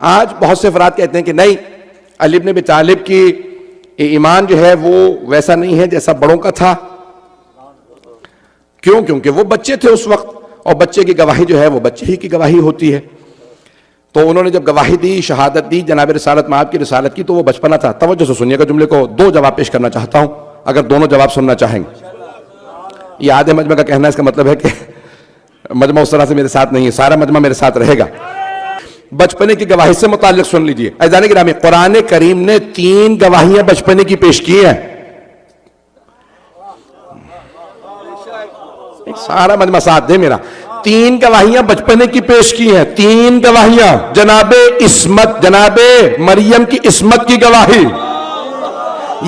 آج بہت سے افراد کہتے ہیں کہ نہیں، علی بن ابی طالب کی ایمان جو ہے وہ ویسا نہیں ہے جیسا بڑوں کا تھا۔ کیوں؟ کیونکہ وہ بچے تھے اس وقت، اور بچے کی گواہی جو ہے وہ بچے ہی کی گواہی ہوتی ہے۔ تو انہوں نے جب گواہی دی، شہادت دی جناب رسالت میں آپ کی رسالت کی، تو وہ بچپنا تھا۔ توجہ سے سنیے گا جملے کو، دو جواب پیش کرنا چاہتا ہوں اگر دونوں جواب سننا چاہیں گے۔ یہ آدھے مجمع کا کہنا ہے، اس کا مطلب ہے کہ مجمع اس طرح سے میرے ساتھ نہیں ہے، سارا مجمع میرے ساتھ رہے گا۔ بچپنے کی گواہی سے متعلق سن لیجئے۔ عزیزان گرامی، قرآن کریم نے 3 گواہیاں بچپنے کی پیش کی ہیں۔ سارا مجمع ساتھ دے میرا۔ 3 گواہیاں بچپنے کی پیش کی ہیں، 3 گواہیاں۔ جناب عصمت، جناب مریم کی عصمت کی گواہی،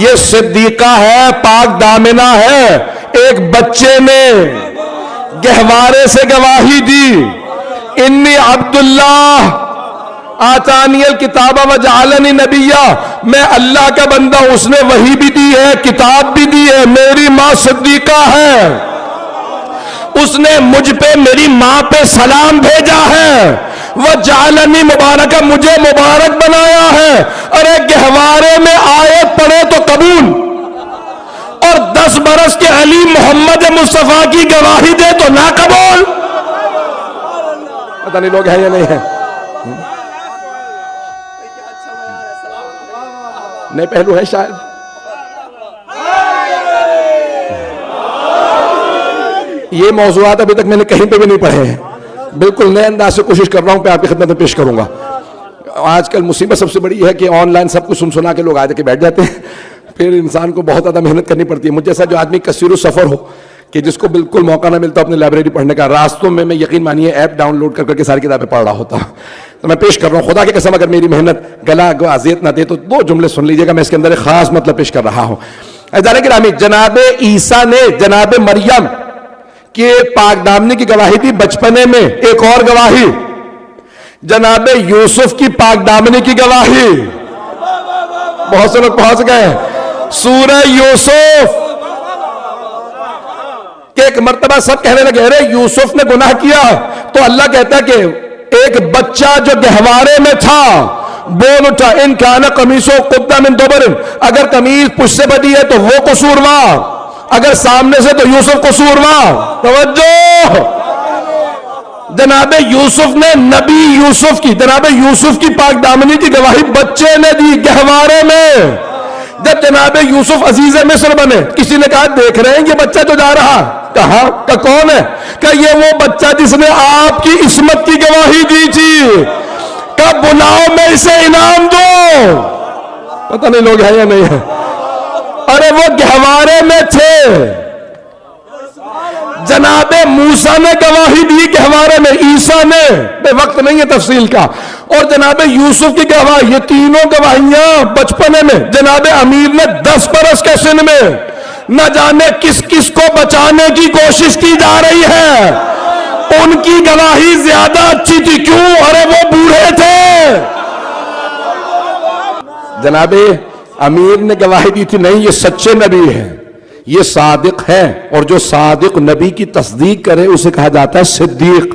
یہ صدیقہ ہے، پاک دامنہ ہے۔ ایک بچے نے گہوارے سے گواہی دی، انی عبداللہ آتانی الکتاب وجعلنی نبیا، میں اللہ کا بندہ ہوں۔ اس نے وحی بھی دی ہے، کتاب بھی دی ہے۔ میری ماں صدیقہ ہے، اس نے مجھ پہ، میری ماں پہ سلام بھیجا ہے۔ وجعلنی مبارکہ، مجھے مبارک بنایا ہے۔ ارے گہوارے میں آیت پڑھے تو قبول، اور 10 برس کے علی محمد مصطفیٰ کی گواہی دے تو نہ قبول۔ پتہ نہیں لوگ ہیں یا نہیں ہیں؟ نئے پہلو ہے شاید۔ یہ موضوعات ابھی تک میں نے کہیں پہ بھی نہیں پڑھے ہیں، بالکل نئے انداز سے کوشش کر رہا ہوں پہ آپ کی خدمت میں پیش کروں گا۔ آج کل مصیبت سب سے بڑی ہے کہ آن لائن سب کچھ سن سنا کے لوگ آ کے بیٹھ جاتے ہیں، پھر انسان کو بہت زیادہ محنت کرنی پڑتی ہے۔ مجھ جیسا جو آدمی کثیر السفر ہو، کہ جس کو بالکل موقع نہ ملتا اپنی لائبریری پڑھنے کا، راستوں میں میں یقین مانیے ایپ ڈاؤن لوڈ کر کے ساری کتابیں پڑھ رہا ہوتا، تو میں پیش کر رہا ہوں۔ خدا کی قسم اگر میری محنت گلا اذیت نہ دے تو 2 جملے سن لیجئے گا، میں اس کے اندر ایک خاص مطلب پیش کر رہا ہوں۔ عزیزان گرامی، جناب عیسیٰ نے جناب مریم کہ پاک دامنی کی گواہی دی بچپنے میں۔ ایک اور گواہی جناب یوسف کی پاک دامنی کی گواہی۔ بہت سے لوگ پہنچ گئے سورہ یوسف کہ ایک مرتبہ سب کہنے لگے ارے یوسف نے گناہ کیا، تو اللہ کہتا ہے کہ ایک بچہ جو گہوارے میں تھا بول اٹھا، ان کان قمیصہ قد من دبر، اگر قمیص پشت سے بندھی ہے تو وہ قصوروار، اگر سامنے سے تو یوسف قصوروار۔ توجہ، جناب یوسف نے، نبی یوسف کی، جناب یوسف کی پاک دامنی کی گواہی بچے نے دی گہوارے میں۔ جب جناب یوسف عزیز مصر بنے، کسی نے کہا دیکھ رہے ہیں یہ بچہ جو جا رہا، کہا کہ کون ہے؟ کہ یہ وہ بچہ جس نے آپ کی عصمت کی گواہی دی تھی، کہ بلاؤ میں اسے انعام دوں۔ پتہ نہیں لوگ ہیں یا نہیں ہیں؟ ارے وہ گہوارے میں تھے۔ جناب موسیٰ نے گواہی دی گہوارے میں، عیسیٰ نے، بے وقت نہیں ہے تفصیل کا، اور جناب یوسف کی گواہی، یہ تینوں گواہیاں بچپنے میں۔ جناب امیر نے 10 برس کے سن میں، نہ جانے کس کس کو بچانے کی کوشش کی جا رہی ہے، ان کی گواہی زیادہ اچھی تھی۔ کیوں؟ ارے وہ بوڑھے تھے۔ جناب امیر نے گواہی دی تھی نہیں یہ سچے نبی ہیں، یہ صادق ہے، اور جو صادق نبی کی تصدیق کرے اسے کہا جاتا ہے صدیق۔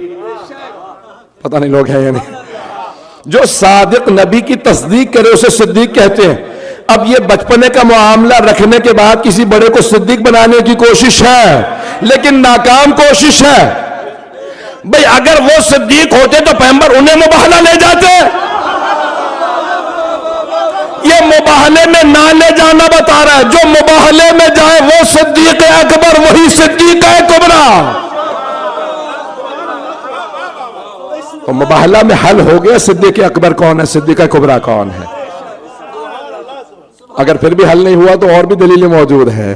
پتہ نہیں لوگ ہیں یا نہیں؟ جو صادق نبی کی تصدیق کرے اسے صدیق کہتے ہیں۔ اب یہ بچپنے کا معاملہ رکھنے کے بعد کسی بڑے کو صدیق بنانے کی کوشش ہے، لیکن ناکام کوشش ہے۔ بھئی اگر وہ صدیق ہوتے تو پیغمبر انہیں مباہلہ لے جاتے۔ یہ مباہلے میں نہ لے جانا بتا رہا ہے، جو مباہلے میں جائے وہ صدیق اکبر، وہی صدیق کبریٰ۔ تو مباہلہ میں حل ہو گیا صدیق اکبر کون ہے، صدیق کبریٰ کون ہے۔ اگر پھر بھی حل نہیں ہوا تو اور بھی دلیلیں موجود ہیں۔